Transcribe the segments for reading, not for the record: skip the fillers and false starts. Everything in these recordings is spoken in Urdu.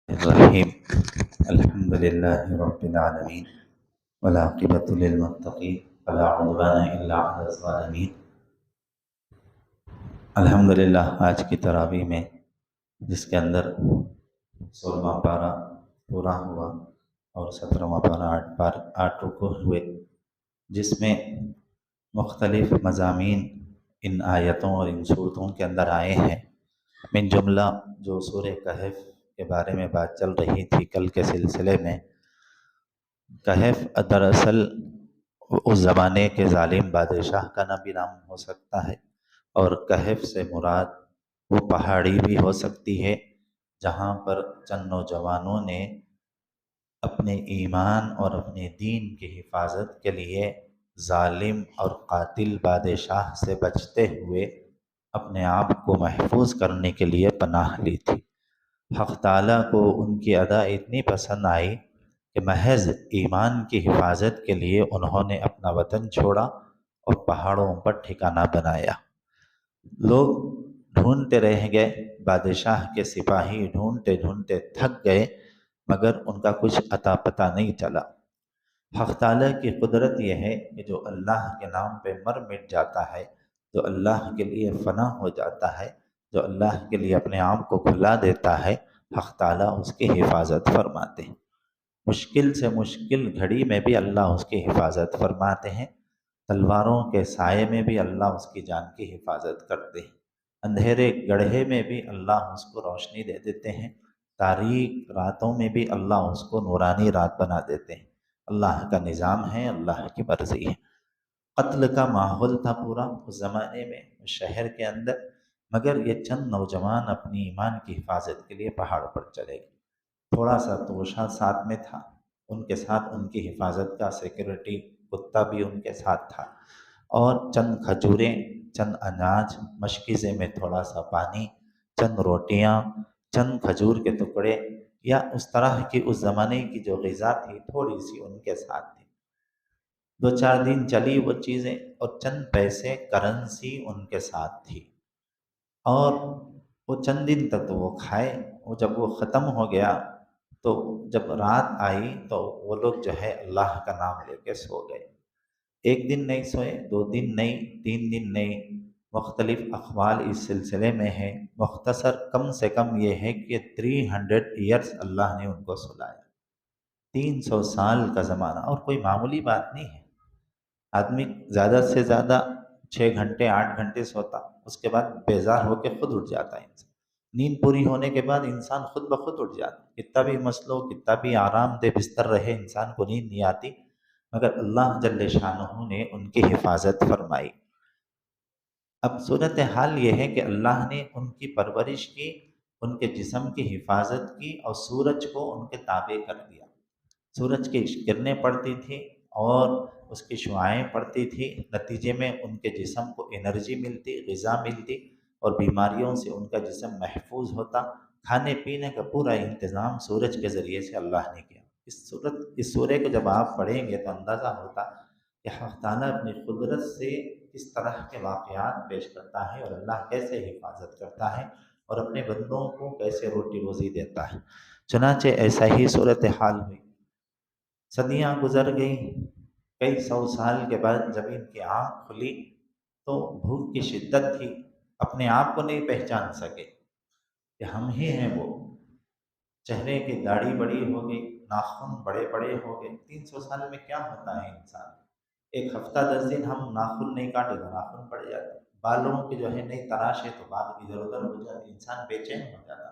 الرحیم الحمد للہ رب العالمین والعاقبۃ للمتقین ولا عدوان الا علی الظالمین۔ الحمد للہ آج کی تراویح میں جس کے اندر 16واں پارہ پورا ہوا اور 17واں پارہ 8 رکوع ہوئے، جس میں مختلف مضامین ان آیتوں اور ان صورتوں کے اندر آئے ہیں۔ من جملہ جو سورہ کہف کے بارے میں بات چل رہی تھی کل کے سلسلے میں، کہف دراصل اس زمانے کے ظالم بادشاہ کا بھی نام ہو سکتا ہے، اور کہف سے مراد وہ پہاڑی بھی ہو سکتی ہے جہاں پر چند نوجوانوں نے اپنے ایمان اور اپنے دین کی حفاظت کے لیے ظالم اور قاتل بادشاہ سے بچتے ہوئے اپنے آپ کو محفوظ کرنے کے لیے پناہ لی تھی۔ حق تعالیٰ کو ان کی ادا اتنی پسند آئی کہ محض ایمان کی حفاظت کے لیے انہوں نے اپنا وطن چھوڑا اور پہاڑوں پر ٹھکانہ بنایا۔ لوگ ڈھونڈتے رہ گئے، بادشاہ کے سپاہی ڈھونڈتے ڈھونڈتے تھک گئے، مگر ان کا کچھ عطا پتہ نہیں چلا۔ حق تعالیٰ کی قدرت یہ ہے کہ جو اللہ کے نام پہ مر مٹ جاتا ہے، جو اللہ کے لیے فنا ہو جاتا ہے، جو اللہ کے لیے اپنے آپ کو کھلا دیتا ہے، حق تعالیٰ اس کی حفاظت فرماتے ہیں۔ مشکل سے مشکل گھڑی میں بھی اللہ اس کی حفاظت فرماتے ہیں، تلواروں کے سائے میں بھی اللہ اس کی جان کی حفاظت کرتے ہیں، اندھیرے گڑھے میں بھی اللہ اس کو روشنی دے دیتے ہیں، تاریک راتوں میں بھی اللہ اس کو نورانی رات بنا دیتے ہیں۔ اللہ کا نظام ہے، اللہ کی مرضی ہے۔ قتل کا ماحول تھا پورا اس زمانے میں اس شہر کے اندر، مگر یہ چند نوجوان اپنی ایمان کی حفاظت کے لیے پہاڑ پر چلے گئے۔ تھوڑا سا توشہ ساتھ میں تھا، ان کے ساتھ ان کی حفاظت کا سیکورٹی کتا بھی ان کے ساتھ تھا، اور چند کھجوریں، چند اناج، مشکیزے میں تھوڑا سا پانی، چند روٹیاں، چند کھجور کے ٹکڑے، یا اس طرح کی اس زمانے کی جو غذا تھی تھوڑی سی ان کے ساتھ تھی۔ 2-4 دن چلی وہ چیزیں، اور چند پیسے کرنسی ان کے ساتھ تھی، اور وہ چند دن تک تو وہ کھائے۔ وہ جب وہ ختم ہو گیا تو جب رات آئی تو وہ لوگ جو ہے اللہ کا نام لے کے سو گئے۔ 1 دن نہیں سوئے، 2 دن نہیں، 3 دن نہیں، مختلف اقوال اس سلسلے میں ہیں۔ مختصر کم سے کم یہ ہے کہ 300 ایئرس اللہ نے ان کو سلایا۔ 300 سال کا زمانہ، اور کوئی معمولی بات نہیں ہے۔ آدمی زیادہ سے زیادہ 6 گھنٹے 8 گھنٹے سوتا، اس کے بعد بیزار ہو کے خود اٹھ جاتا ہے انسان۔ نیند پوری ہونے کے بعد انسان خود بخود اٹھ جاتا ہے، کتنا بھی مسلو، کتنا بھی آرام دہ بستر رہے، انسان کو نیند نہیں آتی، مگر اللہ جل شانہ نے ان کی حفاظت فرمائی۔ اب صورتحال یہ ہے کہ اللہ نے ان کی پرورش کی، ان کے جسم کی حفاظت کی، اور سورج کو ان کے تابع کر دیا۔ سورج کی کرنیں پڑتی تھیں اور اس کی شعاعیں پڑتی تھیں، نتیجے میں ان کے جسم کو انرجی ملتی، غذا ملتی، اور بیماریوں سے ان کا جسم محفوظ ہوتا۔ کھانے پینے کا پورا انتظام سورج کے ذریعے سے اللہ نے کیا۔ اس سورہ کو جب آپ پڑھیں گے تو اندازہ ہوتا کہ حق تعالیٰ اپنی قدرت سے اس طرح کے واقعات پیش کرتا ہے، اور اللہ کیسے حفاظت کرتا ہے، اور اپنے بندوں کو کیسے روٹی روزی دیتا ہے۔ چنانچہ ایسا ہی صورتحال ہوئی، صدیاں گزر گئیں، کئی 100 سال کے بعد جب ان کی آنکھ کھلی تو بھوک کی شدت تھی، اپنے آپ کو نہیں پہچان سکے کہ ہم ہی ہیں وہ۔ چہرے کی داڑھی بڑی ہو گئی، ناخن بڑے بڑے ہو گئے۔ 300 سال میں کیا ہوتا ہے انسان؟ 1 ہفتہ 10 دن ہم ناخن نہیں کاٹے تو ناخن پڑ جاتے، بالوں کی جو ہے نہیں تراشے تو بال ادھر ادھر ہو جاتے، انسان بے چین ہو جاتا،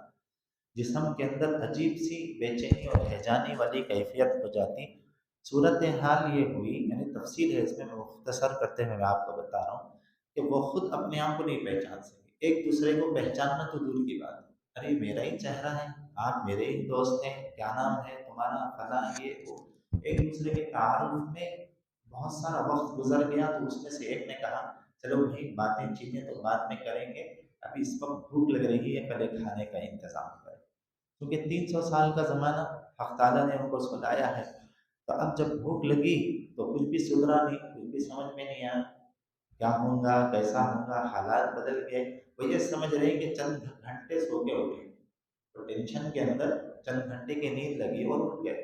جسم کے اندر عجیب سی بے چینی اور ہیجانی والی کیفیت ہو جاتی۔ صورتحال یہ ہوئی، یعنی تفصیل ہے اس میں مختصر کرتے ہوئے میں آپ کو بتا رہا ہوں کہ وہ خود اپنے آپ کو نہیں پہچان سکے، ایک دوسرے کو پہچاننا تو دور کی بات ہے، ارے میرا ہی چہرہ ہے، آپ میرے ہی دوست ہیں، کیا نام ہے تمہارا، فلاں، یہ وہ۔ ایک دوسرے کے تعارف میں بہت سارا وقت گزر گیا، تو اس میں سے ایک نے کہا چلو بھائی باتیں چیزیں تو بعد میں کریں گے، ابھی اس وقت بھوک لگ رہی ہے، پہلے کھانے کا انتظام کریں، کیونکہ 300 سال کا زمانہ حق تعالیٰ نے ان کو سلایا ہے۔ تو اب جب بھوک لگی تو کچھ بھی سدھرا نہیں، کچھ بھی سمجھ میں نہیں آیا کیا ہوں گا، کیسا ہوں گا، حالات بدل گئے۔ وہ یہ سمجھ رہے کہ چند گھنٹے سو کے اٹھے، تو ٹینشن کے اندر چند گھنٹے کی نیند لگی اور اٹھ گئے۔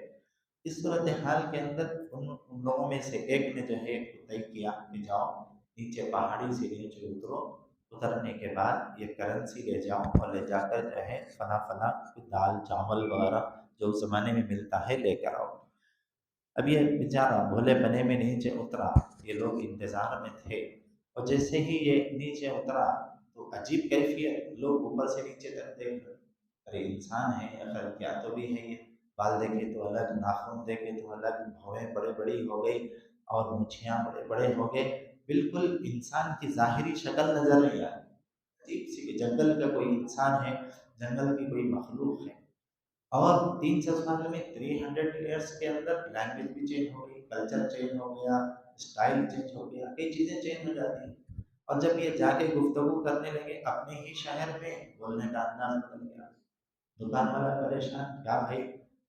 اس صورتحال کے اندر ان لوگوں میں سے ایک نے جو ہے طے کیا کہ جاؤ نیچے پہاڑی سے نیچے اترو، اترنے کے بعد یہ کرنسی لے جاؤ اور لے جا کر جو ہے فلاں فلاں دال چاول وغیرہ جو اس زمانے میں ملتا ہے لے کر آؤ۔ اب یہ بیچارہ بھولے پنے میں نیچے اترا، یہ لوگ انتظار میں تھے، اور جیسے ہی یہ نیچے اترا تو عجیب کیفیت، لوگ اوپر سے نیچے تک دیکھ رہے، ارے انسان ہے یا پھر کیا تو بھی ہے، یہ بال دیکھے تو الگ، ناخن دیکھے تو الگ، بھویں بڑے بڑی ہو گئی اور مچھیاں بڑے بڑے ہو گئے، بالکل انسان کی ظاہری شکل نظر نہیں آئی، عجیب سی کہ جنگل کا کوئی انسان ہے، جنگل کی کوئی مخلوق ہے۔ اور 300 سال میں 300 ایئرس کے اندر لینگویج بھی چینج ہو گئی، کلچر چینج ہو گیا، اسٹائل چینج ہو گیا، کئی چیزیں چینج ہو جاتی ہیں۔ اور جب یہ جا کے گفتگو کرنے لگے اپنے ہی شہر میں، بولنے کا انداز بدل گیا، دکان والا پریشان، کیا بھائی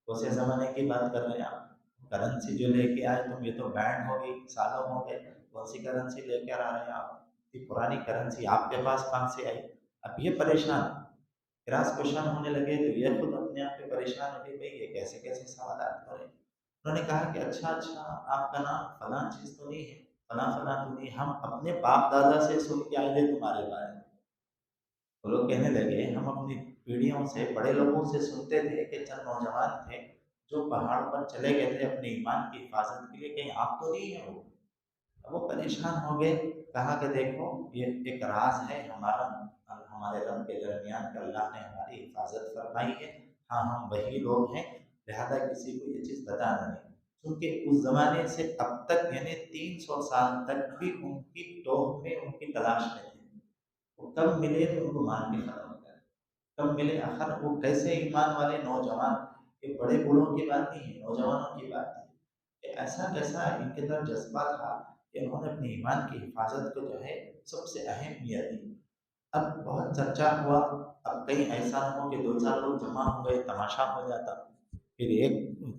کوسے زمانے کی بات کر رہے ہیں آپ، کرنسی جو لے کے آئے تم یہ تو بینڈ ہو گئی، سالوں ہو گئے، کون سی کرنسی لے کر آ رہے ہیں آپ، یہ پرانی کرنسی آپ کے پاس کہاں سے آئی؟ اب یہ پریشان کراس کوشچن ہونے لگے تو یہ خود اپنے آپ پہ پریشان ہو گئے، بھائی یہ کیسے کیسے سوالات کریں۔ انہوں نے کہا کہ اچھا آپ کا نام فلاں چیز تو نہیں ہے، فلاں فلاں تو نہیں، ہم اپنے باپ دادا سے سن کے آئے تھے تمہارے بارے میں۔ وہ لوگ کہنے لگے ہم اپنی پیڑھیوں سے، بڑے لوگوں سے سنتے تھے کہ چند نوجوان تھے جو پہاڑ پر چلے گئے تھے اپنے ایمان کی حفاظت کے لیے، کہیں آپ تو نہیں ہیں وہ؟ وہ پریشان ہو گئے، کہا کہ دیکھو یہ ایک راز ہے ہمارا، ہمارے رب کے درمیان کہ اللہ نے ہماری حفاظت فرمائی ہے، ہاں ہم وہی لوگ ہیں، لہذا کسی کو یہ چیز بتانا نہیں، کیونکہ اس زمانے سے اب تک یعنی 300 سال تک بھی ان کی ٹوہ میں، ان کی تلاش میں تھے، وہ کب ملے تو ان کو مار کے ختم کر، کب ملے آخر وہ کیسے ایمان والے نوجوان، یہ بڑے بوڑھوں کی بات نہیں ہے، نوجوانوں کی بات ہے، کہ ایسا کیسا ان کے اندر جذبہ تھا کہ انہوں نے اپنے ایمان کی حفاظت کو جو ہے سب سے اہمیت دی۔ اب بہت چرچا ہوا، اب کہیں ایسا نہ ہو کہ 2-4 لوگ جمع ہو گئے تماشا ہو جاتا، پھر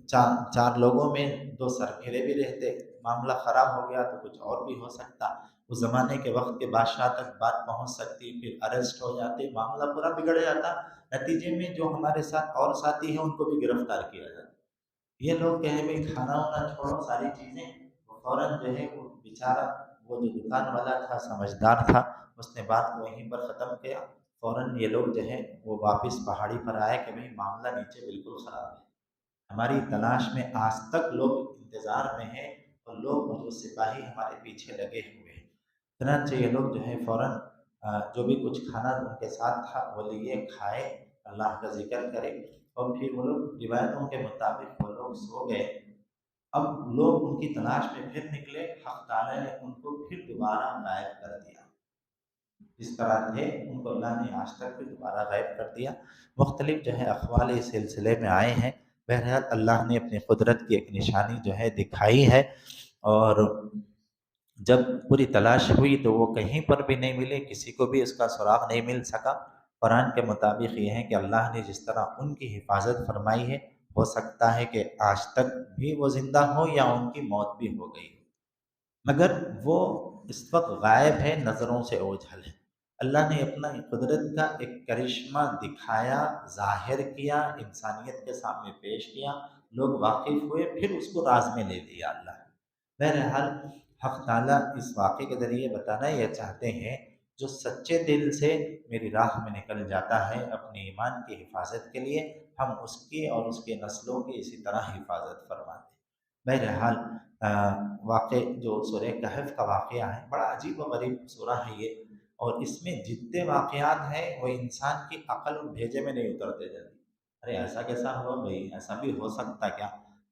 چار لوگوں میں 2 سرپھیرے بھی رہتے، معاملہ خراب ہو گیا تو کچھ اور بھی ہو سکتا، اس زمانے کے وقت کے بادشاہ تک بات پہنچ سکتی، پھر اریسٹ ہو جاتے، معاملہ پورا بگڑ جاتا، نتیجے میں جو ہمارے ساتھ اور ساتھی ہیں ان کو بھی گرفتار کیا جاتا۔ یہ لوگ کہے بھائی کھانا وانا چھوڑو ساری چیزیں، فوراً جو ہے وہ بیچارہ وہ جو دکان والا تھا سمجھدار تھا، اس نے بات کو وہیں پر ختم کیا، فوراً یہ لوگ جو ہے وہ واپس پہاڑی پر آئے کہ بھائی معاملہ نیچے بالکل خراب ہے، ہماری تلاش میں آج تک لوگ انتظار میں ہیں اور لوگ جو سپاہی ہمارے پیچھے لگے ہوئے ہیں۔ چنانچہ یہ لوگ جو ہے فوراً جو بھی کچھ کھانا ان کے ساتھ تھا وہ لیے، کھائے، اللہ کا ذکر کرے، اور پھر وہ لوگ روایتوں کے مطابق وہ لوگ سو گئے۔ اب لوگ ان کی تلاش میں پھر نکلے، حق تعالی نے ان کو پھر دوبارہ غائب کر دیا، جس طرح تھے ان کو اللہ نے آج تک پھر دوبارہ غائب کر دیا۔ مختلف جو ہے اقوال اس سلسلے میں آئے ہیں، بہرحال اللہ نے اپنی قدرت کی ایک نشانی جو ہے دکھائی ہے، اور جب پوری تلاش ہوئی تو وہ کہیں پر بھی نہیں ملے، کسی کو بھی اس کا سراغ نہیں مل سکا۔ قرآن کے مطابق یہ ہے کہ اللہ نے جس طرح ان کی حفاظت فرمائی ہے، ہو سکتا ہے کہ آج تک بھی وہ زندہ ہو یا ان کی موت بھی ہو گئی، مگر وہ اس وقت غائب ہے، نظروں سے اوجھل ہے۔ اللہ نے اپنا قدرت کا ایک کرشمہ دکھایا، ظاہر کیا، انسانیت کے سامنے پیش کیا، لوگ واقف ہوئے، پھر اس کو راز میں لے لیا اللہ۔ بہرحال حق تعالیٰ اس واقعے کے ذریعے بتانا یہ چاہتے ہیں، جو سچے دل سے میری راہ میں نکل جاتا ہے اپنے ایمان کی حفاظت کے لیے، ہم اس کی اور اس کے نسلوں کی اسی طرح حفاظت فرماتے ہیں۔ بہرحال واقع جو سورہ کہف کا واقعہ ہے، بڑا عجیب و غریب سورہ ہے یہ، اور اس میں جتنے واقعات ہیں وہ انسان کی عقل و بھیجے میں نہیں اترتے جلدی۔ ارے ایسا کیسا ہوا بھائی، ایسا بھی ہو سکتا کیا،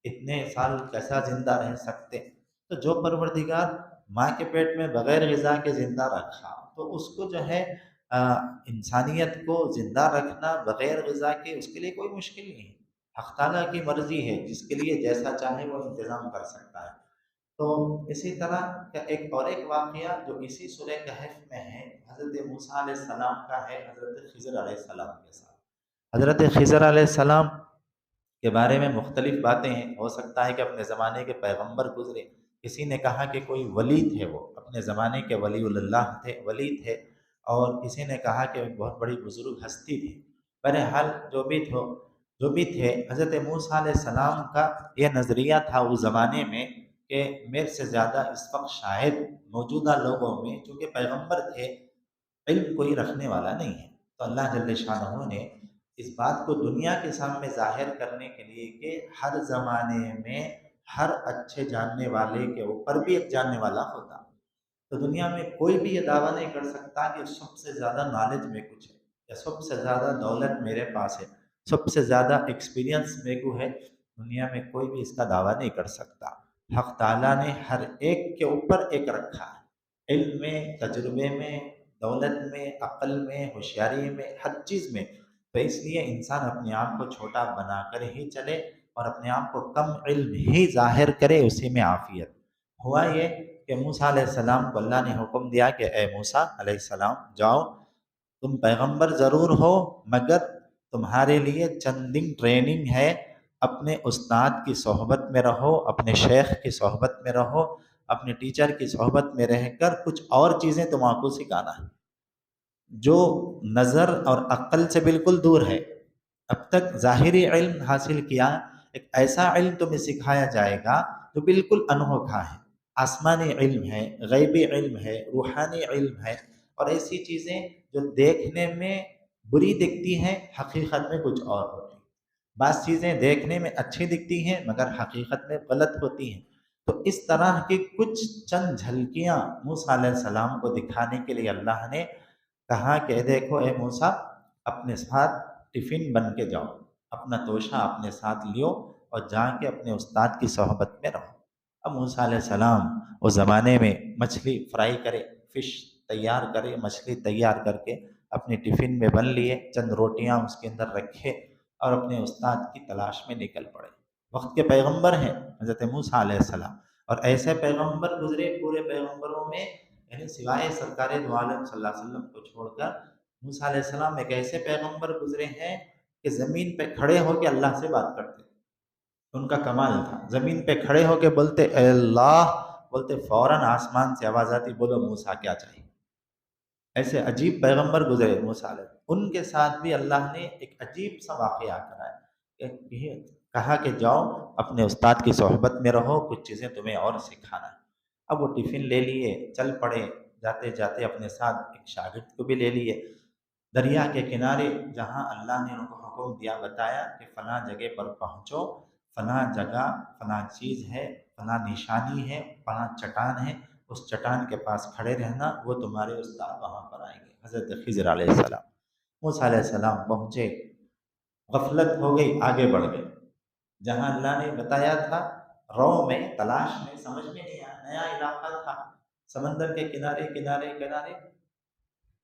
اتنے سال کیسا زندہ رہ سکتے؟ تو جو پروردگار ماں کے پیٹ میں بغیر غذا کے زندہ رکھا، تو اس کو جو ہے انسانیت کو زندہ رکھنا بغیر غذا کے، اس کے لیے کوئی مشکل نہیں ہے، حق تعالیٰ کی مرضی ہے، جس کے لیے جیسا چاہے وہ انتظام کر سکتا ہے۔ تو اسی طرح کا ایک واقعہ جو اسی سورہ کہف میں ہے، حضرت موسیٰ علیہ السلام کا ہے، حضرت خضر علیہ السلام کے ساتھ۔ حضرت خضر علیہ السلام کے بارے میں مختلف باتیں ہیں، ہو سکتا ہے کہ اپنے زمانے کے پیغمبر گزرے، کسی نے کہا کہ کوئی ولی تھے، وہ اپنے زمانے کے ولی اللہ تھے، ولی تھے، اور کسی نے کہا کہ بہت بڑی بزرگ ہستی تھی۔ بہرحال جو بھی تھو، جو بھی تھے، حضرت موسیٰ علیہ السلام کا یہ نظریہ تھا اس زمانے میں کہ میرے سے زیادہ اس وقت شاید موجودہ لوگوں میں، چونکہ پیغمبر تھے، علم کوئی رکھنے والا نہیں ہے۔ تو اللہ جل شانہ نے اس بات کو دنیا کے سامنے ظاہر کرنے کے لیے کہ ہر زمانے میں ہر اچھے جاننے والے کے اوپر بھی ایک جاننے والا ہوتا، تو دنیا میں کوئی بھی یہ دعویٰ نہیں کر سکتا کہ سب سے زیادہ نالج میں کچھ ہے، یا سب سے زیادہ دولت میرے پاس ہے، سب سے زیادہ ایکسپیرینس میرے کو ہے۔ دنیا میں کوئی بھی اس کا دعویٰ نہیں کر سکتا۔ حق تعالیٰ نے ہر ایک کے اوپر ایک رکھا ہے، علم میں، تجربے میں، دولت میں، عقل میں، ہوشیاری میں، ہر چیز میں۔ تو اس لیے انسان اپنے آپ کو چھوٹا بنا کر ہی چلے اور اپنے آپ کو کم علم ہی ظاہر کرے، اسی میں عافیت۔ ہوا یہ کہ موسیٰ علیہ السلام کو اللہ نے حکم دیا کہ اے موسیٰ علیہ السلام جاؤ، تم پیغمبر ضرور ہو مگر تمہارے لیے چند دن ٹریننگ ہے، اپنے استاد کی صحبت میں رہو، اپنے شیخ کی صحبت میں رہو، اپنے ٹیچر کی صحبت میں رہ کر کچھ اور چیزیں تم کو سکھانا ہے جو نظر اور عقل سے بالکل دور ہے۔ اب تک ظاہری علم حاصل کیا، ایک ایسا علم تمہیں سکھایا جائے گا جو بالکل انوکھا ہے، آسمانی علم ہے، غیبی علم ہے، روحانی علم ہے، اور ایسی چیزیں جو دیکھنے میں بری دکھتی ہیں حقیقت میں کچھ اور ہوتی ہیں۔ بعض چیزیں دیکھنے میں اچھی دکھتی ہیں مگر حقیقت میں غلط ہوتی ہیں۔ تو اس طرح کی کچھ چند جھلکیاں موسیٰ علیہ السلام کو دکھانے کے لیے اللہ نے کہا کہ دیکھو اے موسیٰ، اپنے ساتھ ٹفن بن کے جاؤ، اپنا توشہ اپنے ساتھ لیو اور جا کے اپنے استاد کی صحبت میں رہو۔ اب موسیٰ علیہ السلام اس زمانے میں مچھلی فرائی کرے، فش تیار کرے، مچھلی تیار کر کے اپنے ٹفن میں بن لیے، چند روٹیاں اس کے اندر رکھے اور اپنے استاد کی تلاش میں نکل پڑے۔ وقت کے پیغمبر ہیں حضرت موسیٰ علیہ السلام، اور ایسے پیغمبر گزرے پورے پیغمبروں میں، یعنی سوائے سرکار دو عالم صلی اللہ علیہ وسلم کو چھوڑ کر موسیٰ علیہ السلام ایک ایسے پیغمبر گزرے ہیں کہ زمین پہ کھڑے ہو کے اللہ سے بات کرتے، ان کا کمال تھا۔ زمین پہ کھڑے ہو کے بولتے اے اللہ، بولتے فوراً آسمان سے آواز آتی بولو موسیٰ کیا چاہیے۔ ایسے عجیب پیغمبر گزرے موسیٰ علیہ، ان کے ساتھ بھی اللہ نے ایک عجیب سا واقعہ کرایا کہ کہا کہ جاؤ اپنے استاد کی صحبت میں رہو، کچھ چیزیں تمہیں اور سکھانا ہے۔ اب وہ ٹفن لے لیے، چل پڑے، جاتے جاتے اپنے ساتھ ایک شاگرد کو بھی لے لیے۔ دریا کے کنارے جہاں اللہ نے ان کو حکم دیا، بتایا کہ فلاں جگہ پر پہنچو، فلاں جگہ فلاں چیز ہے، فلاں نشانی ہے، فلاں چٹان ہے، اس چٹان کے پاس کھڑے رہنا، وہ تمہارے استاد وہاں پر آئیں گے، حضرت خضر علیہ السلام۔ موسیٰ علیہ السلام پہنچے، غفلت ہو گئی، آگے بڑھ گئے۔ جہاں اللہ نے بتایا تھا، رو میں، تلاش میں، سمجھ میں نہیں آیا، نیا علاقہ تھا، سمندر کے کنارے کنارے کنارے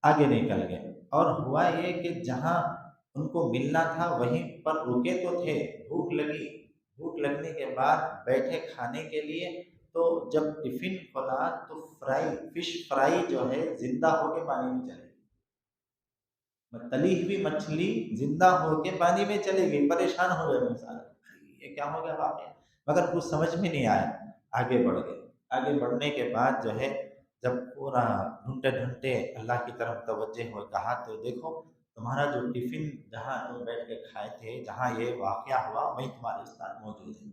آگے نکل گئے۔ اور ہوا یہ کہ جہاں ان کو ملنا تھا وہیں پر رکے تو تھے، بھوک لگی، بھوک لگنے کے بعد بیٹھے کھانے کے لیے، تو جب ٹفن کھولا تو فش فرائی جو ہے زندہ ہو کے پانی میں چلے گئی، تلی ہوئی مچھلی زندہ ہو کے پانی میں چلے گئی۔ پریشان ہو گئے موسیٰ، یہ کیا ہو گیا واقعہ، مگر کچھ سمجھ میں نہیں آیا، آگے بڑھ گئے۔ آگے بڑھنے کے بعد جو ہے جب پورا ڈھونڈتے ڈھونڈتے اللہ کی طرف توجہ ہو، کہا تو دیکھو تمہارا جو ٹفن جہاں تم بیٹھ کے کھائے تھے، جہاں یہ واقعہ ہوا وہیں تمہارے استاد موجود ہیں۔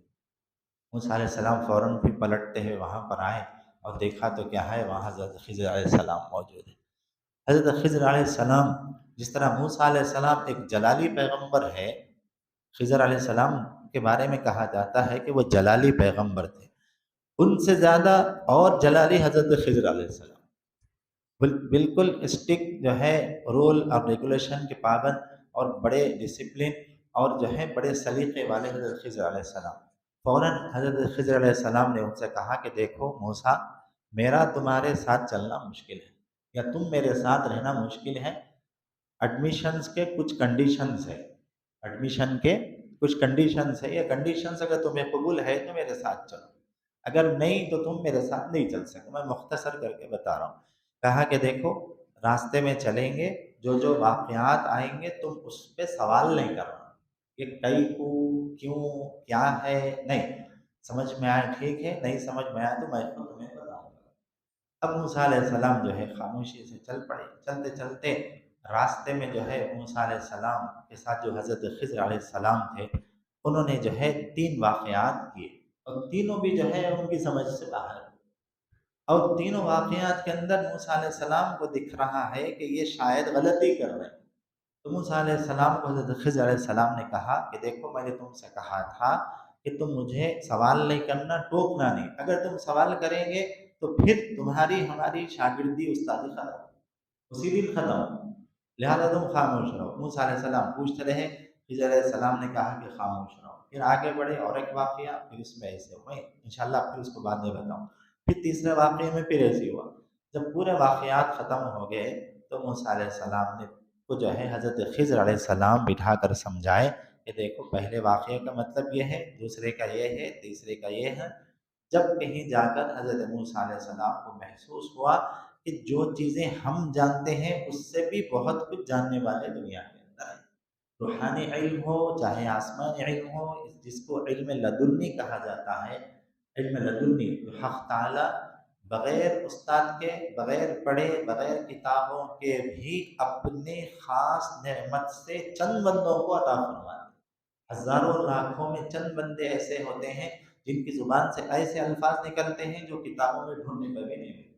موسیٰ علیہ السلام فوراً بھی پلٹتے ہوئے وہاں پر آئے اور دیکھا تو کیا ہے، وہاں حضرت خضر علیہ السلام موجود ہے۔ حضرت خضر علیہ السلام، جس طرح موسیٰ علیہ السلام ایک جلالی پیغمبر ہے، خضر علیہ السلام کے بارے میں کہا جاتا ہے کہ وہ جلالی پیغمبر تھے، ان سے زیادہ اور جلالی حضرت خضر علیہ السلام، بالکل اسٹک جو ہے رول اور ریگولیشن کے پابند، اور بڑے ڈسپلن اور جو ہے بڑے سلیقے والے حضرت خضر علیہ السلام۔ فوراً حضرت خضر علیہ السلام نے ان سے کہا کہ دیکھو موسیٰ، میرا تمہارے ساتھ چلنا مشکل ہے، یا تم میرے ساتھ رہنا مشکل ہے۔ ایڈمیشنز کے کچھ کنڈیشنز ہے، ایڈمیشن کے کچھ کنڈیشنز ہے، یہ کنڈیشنز اگر تمہیں قبول ہے تو میرے ساتھ چلو، اگر نہیں تو تم میرے ساتھ نہیں چل سکتے۔ میں مختصر کر کے بتا رہا ہوں۔ کہا کہ دیکھو راستے میں چلیں گے، جو جو واقعات آئیں گے تم اس پہ سوال نہیں کرنا، کہ کئی کو، کیوں، کیا ہے، نہیں، سمجھ میں آئے ٹھیک ہے، نہیں سمجھ میں آئے تو میں خود تمہیں بتاؤں گا۔ اب موسیٰ علیہ السلام جو ہے خاموشی سے چل پڑے، چلتے چلتے راستے میں جو ہے موسیٰ علیہ السلام کے ساتھ جو حضرت خضر علیہ السلام تھے، انہوں نے جو ہے 3 واقعات کیے، اور تینوں بھی جو ہے ان کی سمجھ سے باہر ہیں۔ اور تینوں واقعات کے اندر موسیٰ علیہ السلام کو دکھ رہا ہے کہ یہ شاید غلطی کر رہے ہیں۔ تو موسیٰ علیہ السلام کو حضرت خضر علیہ السلام نے کہا کہ دیکھو، میں نے تم سے کہا تھا کہ تم مجھے سوال نہیں کرنا، ٹوکنا نہیں، اگر تم سوال کریں گے تو پھر تمہاری ہماری شاگردی استادی ختم، اسی دن ختم، لہذا تم خاموش رہو۔ موسیٰ علیہ السلام پوچھتے رہے، خضر علیہ السلام نے کہا کہ خاموش رہو۔ پھر آگے بڑھے اور ایک واقعہ، پھر اس میں ایسے ہوئے، انشاءاللہ پھر اس کو بعد میں بتاؤں۔ پھر تیسرے واقعے میں پھر ایسے ہوا۔ جب پورے واقعات ختم ہو گئے تو موسیٰ علیہ السلام نے کو جو ہے حضرت خضر علیہ السلام بٹھا کر سمجھائے کہ دیکھو، پہلے واقعے کا مطلب یہ ہے، دوسرے کا یہ ہے، تیسرے کا یہ ہے۔ جب کہیں جا کر حضرت موسیٰ علیہ السلام کو محسوس ہوا کہ جو چیزیں ہم جانتے ہیں اس سے بھی بہت کچھ جاننے والے دنیا کے اندر ہیں، روحانی علم ہو چاہے آسمانی علم ہو، جس کو علم لدنی کہا جاتا ہے، علم لدنی حق تعالی بغیر استاد کے، بغیر پڑھے، بغیر کتابوں کے بھی اپنے خاص نعمت سے چند بندوں کو عطا فرماتے ہیں۔ ہزاروں لاکھوں میں چند بندے ایسے ہوتے ہیں جن کی زبان سے ایسے الفاظ نکلتے ہیں جو کتابوں میں ڈھونڈنے پر بھی نہیں ملتے،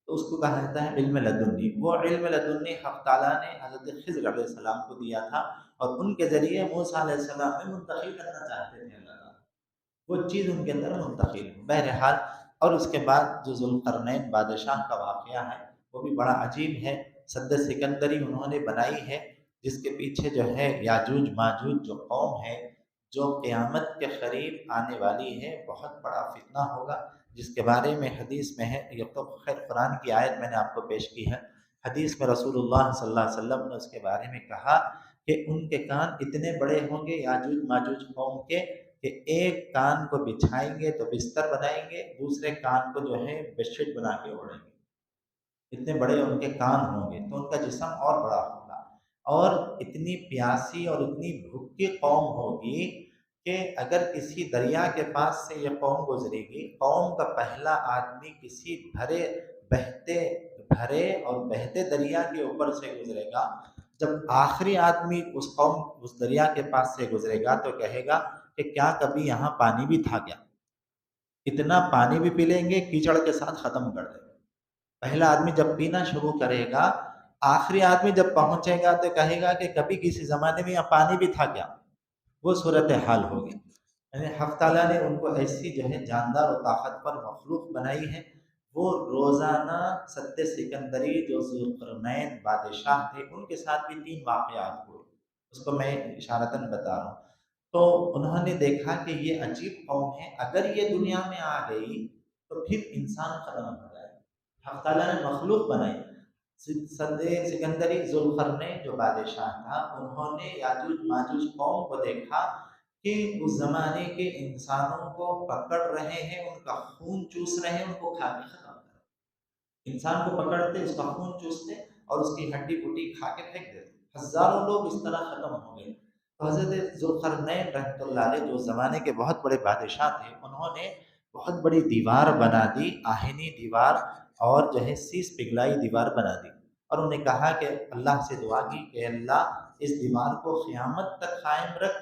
تو اس کو کہا جاتا ہے علم لدنی۔ وہ علم لدنی حق تعالیٰ نے حضرت خضر علیہ السلام کو دیا تھا، اور ان کے ذریعے موسیٰ علیہ السلام میں منتقل کرنا چاہتے تھے اللہ تعالیٰ، وہ چیز ان کے اندر منتقل ہو۔ بہرحال، اور اس کے بعد جو ذوالقرنین بادشاہ کا واقعہ ہے وہ بھی بڑا عجیب ہے۔ سد سکندری انہوں نے بنائی ہے، جس کے پیچھے جو ہے یاجوج ماجوج جو قوم ہے، جو قیامت کے قریب آنے والی ہے، بہت بڑا فتنہ ہوگا، جس کے بارے میں حدیث میں ہے۔ یہ تو خیر قرآن کی آیت میں نے آپ کو پیش کی ہے، حدیث میں رسول اللہ صلی اللہ علیہ وسلم نے اس کے بارے میں کہا کہ ان کے کان اتنے بڑے ہوں گے یاجوج ماجوج قوم کے، کہ ایک کان کو بچھائیں گے تو بستر بنائیں گے، دوسرے کان کو جو ہے بیڈ شیٹ بنا کے اوڑھیں گے، اتنے بڑے ان کے کان ہوں گے، تو ان کا جسم اور بڑا ہوگا، اور اتنی پیاسی اور اتنی بھوکی قوم ہوگی کہ اگر کسی دریا کے پاس سے یہ قوم گزرے گی، قوم کا پہلا آدمی کسی بھرے اور بہتے دریا کے اوپر سے گزرے گا، جب آخری آدمی اس دریا کے پاس سے گزرے گا تو کہے گا کہ کیا کبھی یہاں پانی بھی تھا کیا؟ اتنا پانی بھی پی لیں گے، کیچڑ کے ساتھ ختم کر دیں گے۔ پہلا آدمی جب پینا شروع کرے گا، آخری آدمی جب پہنچے گا تو کہے گا کہ کبھی کسی زمانے میں یہاں پانی بھی تھا کیا؟ وہ صورتحال ہوگی۔ یعنی حق تعالیٰ نے ان کو ایسی جو ہے جاندار و طاقتور مخلوق بنائی ہے۔ وہ روزانہ سد سکندری جو ذوالقرنین بادشاہ تھے، ان کے ساتھ بھی 3 واقعات ہوئے، اس کو میں اشارتاً بتا رہا ہوں۔ تو انہوں نے دیکھا کہ یہ عجیب قوم ہے، اگر یہ دنیا میں آ گئی تو پھر انسان ختم ہو جائے۔ حق تعالیٰ نے مخلوق بنائی۔ سد سکندری ذوالقرنین جو بادشاہ تھا، انہوں نے یاجوج ماجوج قوم کو دیکھا کہ اس زمانے کے انسانوں کو پکڑ رہے ہیں، ان کا خون چوس رہے ہیں، ان کو کھا کے ختم کر رہے ہیں۔ انسان کو پکڑتے، اس کا خون چوستے اور اس کی ہڈی بوٹی کھا کے پھینک دیتے۔ ہزاروں لوگ اس طرح ختم ہو گئے۔ تو حضرت ذوالقرنین رحمۃ اللہ علیہ جو زمانے کے بہت بڑے بادشاہ تھے، انہوں نے بہت بڑی دیوار بنا دی، آہنی دیوار، اور جو ہے سیس پگھلائی دیوار بنا دی، اور انہوں نے کہا کہ اللہ سے دعا کی کہ اللہ اس دیوار کو قیامت تک قائم رکھ،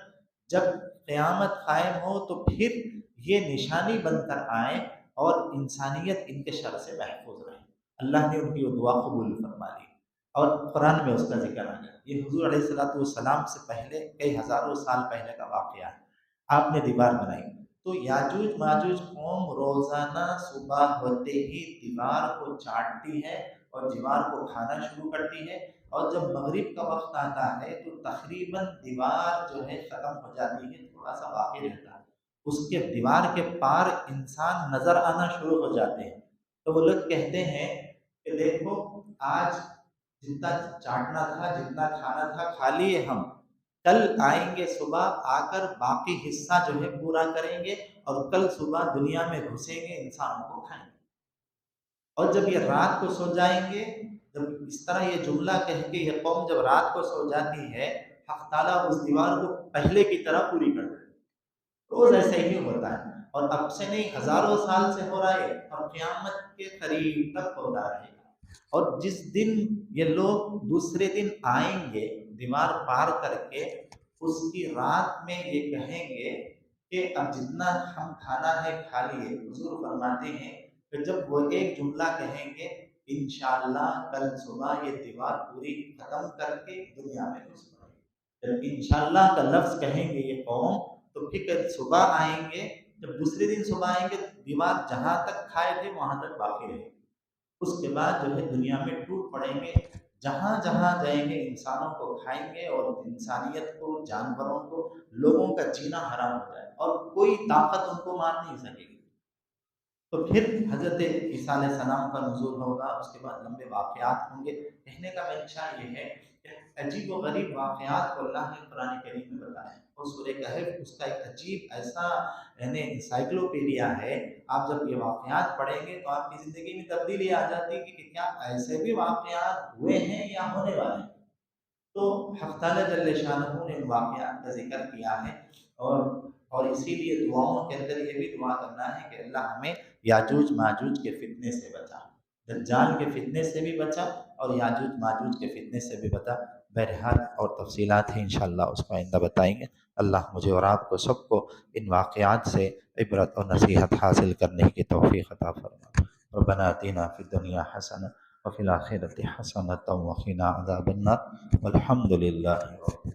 جب قیامت قائم ہو تو پھر یہ نشانی بن کر آئے اور انسانیت ان کے شر سے محفوظ رہے۔ اللہ نے ان کی وہ دعا قبول فرما لی، اور قرآن میں اس کا ذکر آ گیا۔ یہ حضور علیہ السلام سے پہلے کئی ہزاروں سال پہلے کا واقعہ ہے۔ آپ نے دیوار بنائی تو یاجوج ماجوج قوم روزانہ صبح ہوتے ہی دیوار کو چاٹتی ہے اور دیوار کو کھانا شروع کرتی ہے، اور جب مغرب کا وقت آتا ہے تو تقریباً دیوار جو ہے ختم ہو جاتی ہے، تھوڑا سا باقی رہتا ہے، اس کے دیوار کے پار انسان نظر آنا شروع ہو جاتے ہیں۔ تو وہ لوگ کہتے ہیں کہ دیکھو، آج جتنا چاٹنا تھا، جتنا کھانا تھا، کھا لیے ہم، کل آئیں گے صبح، آ کر باقی حصہ جو ہے پورا کریں گے، اور کل صبح دنیا میں گھسیں گے، انسانوں کو کھائیں گے۔ اور جب یہ رات کو سو جائیں گے، جب اس طرح یہ جملہ کہہ کے یہ قوم جب رات کو سو جاتی ہے، حق تعالیٰ اس دیوار کو پہلے کی طرح پوری کر دیتے۔ روز ایسے ہی ہوتا ہے، اور اب سے نہیں، ہزاروں سال سے ہو رہا ہے، اور قیامت کے قریب تک ہوتا رہے گا۔ اور جس دن یہ لوگ دوسرے دن آئیں گے دیوار پار کر کے، اس کی رات میں یہ کہیں گے کہ اب جتنا ہم کھانا ہے کھا لیے۔ حضور فرماتے ہیں کہ جب وہ ایک جملہ کہیں گے، انشاءاللہ کل صبح یہ دیوار پوری ختم کر کے دنیا میں گھس پڑے گی۔ جب انشاءاللہ کا لفظ کہیں گے یہ قوم، تو پھر صبح آئیں گے، جب دوسرے دن صبح آئیں گے دیوار جہاں تک کھائے تھے وہاں تک باقی رہے گی۔ اس کے بعد جو ہے دنیا میں ٹوٹ پڑیں گے، جہاں جہاں جائیں گے انسانوں کو کھائیں گے، اور انسانیت کو، جانوروں کو، لوگوں کا جینا حرام ہو جائے اور کوئی طاقت ان کو مار نہیں سکے گی۔ تو پھر حضرت عیسیٰ علیہ السلام کا نزول ہوگا، اس کے بعد لمبے واقعات ہوں گے۔ کہنے کا منشا یہ ہے کہ عجیب و غریب واقعات کو اللہ نے قرآن کریم میں بتایا ہے، اور سورہ کہف اس کا ایک عجیب ایسا یعنی انسائکلوپیڈیا ہے۔ آپ جب یہ واقعات پڑھیں گے تو آپ کی زندگی میں تبدیلی آ جاتی ہے کہ کیا ایسے بھی واقعات ہوئے ہیں یا ہونے والے ہیں۔ تو حق تعالیٰ جل شانہ نے ان واقعات کا ذکر کیا ہے، اور اسی لیے دعاؤں کے اندر یہ بھی دعا کرنا ہے کہ اللہ ہمیں یاجوج ماجوج کے فتنے سے بچا، دجال کے فتنے سے بھی بچا، اور یاجوج ماجوج کے فتنے سے بھی بچا۔ بہرحال اور تفصیلات ہیں انشاءاللہ اس کو آئندہ بتائیں گے۔ اللہ مجھے اور آپ کو سب کو ان واقعات سے عبرت اور نصیحت حاصل کرنے کی توفیق عطا فرما۔ ربنا آتنا فی الدنیا حسنہ وفی الآخرۃ حسنۃ وقنا عذاب النار، والحمد للہ رب